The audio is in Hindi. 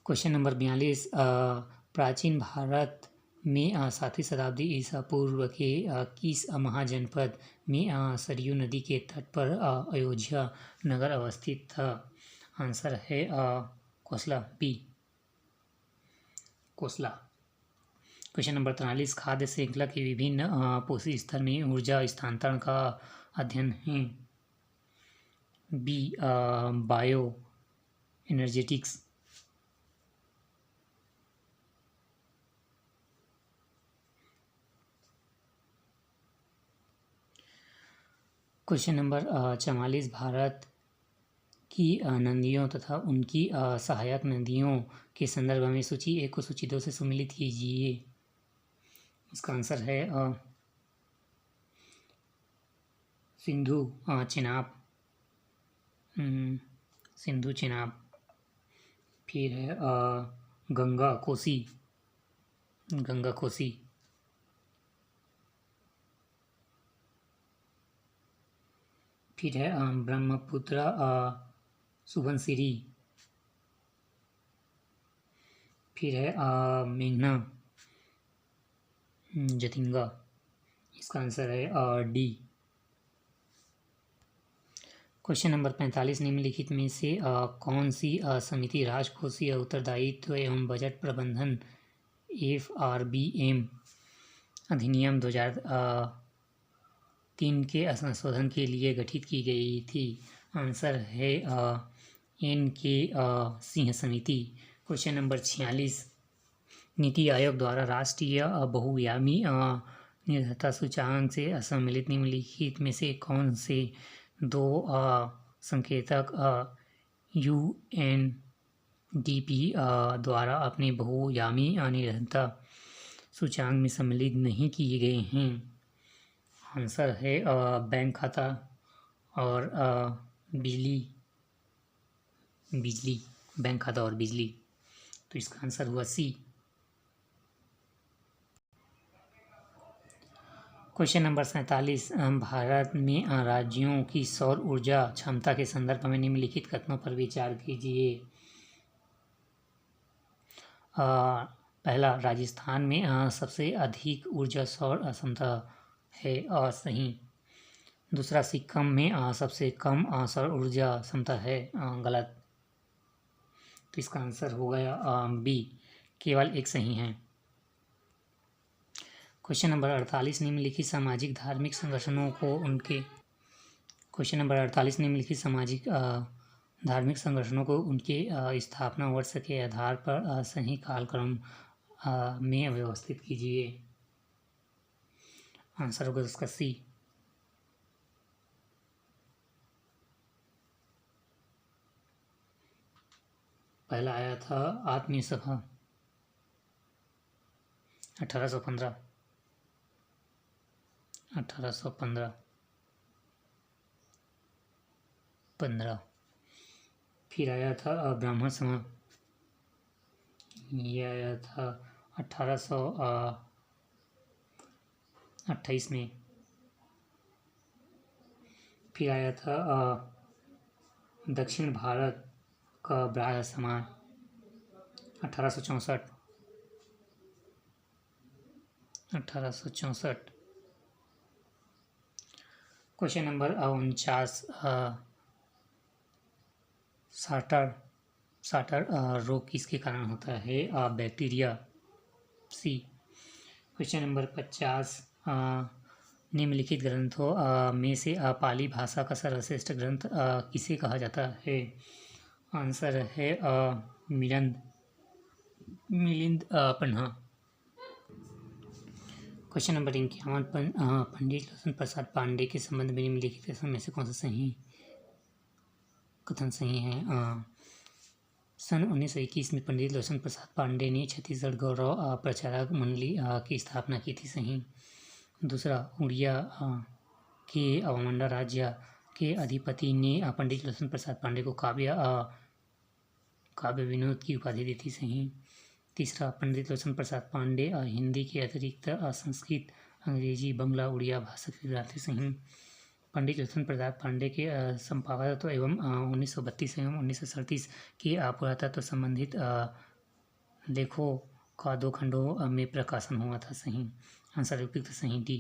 क्वेश्चन नंबर 42 प्राचीन भारत में 7वीं शताब्दी ईसा पूर्व के किस महाजनपद में सरयू नदी के तट पर अयोध्या नगर अवस्थित था? आंसर है कोसला, बी कोसला। क्वेश्चन नंबर 43 खाद्य श्रृंखला के विभिन्न पोषी स्तर में ऊर्जा स्थानांतरण का अध्ययन है? B bioenergetics. Question number 44 Bharat की नदियों तथा उनकी सहायक नदियों के संदर्भ में सूची 1 को सूची 2 से सम्मिलित कीजिए। इसका आंसर है सिंधु चेनाब, सिंधु चेनाब। फिर है गंगा कोसी, गंगा कोसी। फिर है ब्रह्मपुत्र सुबनसिरी। फिर है मेघना जतिंगा। इसका आंसर है डी। क्वेश्चन नंबर 45 निम्नलिखित में से कौन सी समिति राजकोषीय उत्तरदायित्व एवं बजट प्रबंधन FRBM अधिनियम 2003 के संशोधन के लिए गठित की गई थी? आंसर है NK सिंह समिति। क्वेश्चन नंबर 46 नीति आयोग द्वारा राष्ट्रीय बहुआयामी निर्भरता सूचकांक से सम्मिलित निम्नलिखित में से कौन से दो संकेतक UNDP द्वारा अपने बहुआयामी निर्भरता सूचकांक में सम्मिलित नहीं किए गए हैं? आंसर है बैंक खाता और बिजली, बैंक खाता और बिजली। तो इसका आंसर हुआ सी। क्वेश्चन नंबर 47 भारत में राज्यों की सौर ऊर्जा क्षमता के संदर्भ में निम्नलिखित कथनों पर विचार कीजिए। पहला, राजस्थान में सबसे अधिक ऊर्जा सौर क्षमता है, सही। दूसरा, सिक्किम में सबसे कम सौर ऊर्जा क्षमता है, गलत। तो इसका आंसर हो गया बी, केवल एक सही है। क्वेश्चन नंबर 48 निम्नलिखित सामाजिक धार्मिक संगठनों को उनके धार्मिक संगठनों को उनके स्थापना वर्ष के आधार पर सही कालक्रम में व्यवस्थित कीजिए। आंसर होगा उसका सी। पहला आया था आत्मीय सभा 1815। फिर आया था ब्राह्मण समाज, ये आया था 1828 में। फिर आया था दक्षिण भारत का ब्राह्मण समाज 1864। क्वेश्चन नंबर 49 साटर रोग किसके कारण होता है? बैक्टीरिया, सी। क्वेश्चन नंबर 50 निम्नलिखित ग्रंथों में से पाली भाषा का सर्वश्रेष्ठ ग्रंथ किसे कहा जाता है? आंसर है मिलिंद पन्हा। क्वेश्चन नंबर 51 पंडित लोचन प्रसाद पांडे के संबंध में निम्नलिखित कथन में से कौन सा सही कथन सही है? सन 1921 में पंडित लोचन प्रसाद पांडे ने छत्तीसगढ़ गौरव प्रचारक मंडली की स्थापना की थी, सही। दूसरा, उड़िया के अवमंडा राज्य के अधिपति ने पंडित लोचन प्रसाद पांडे को काव्य विनोद की उपाधि दी थी, सही। तीसरा, पंडित लोचन प्रसाद पांडे हिंदी के अतिरिक्त संस्कृत, अंग्रेजी, बंगला, उड़िया भाषा के विद्यार्थी, सही। पंडित लोचन प्रसाद पांडे के संपादकत्व एवं 1932 एवं 1937 के पुरातत्व संबंधित लेखों का 2 खंडों में प्रकाशन हुआ था। सही आंसर उपयुक्त सही डी।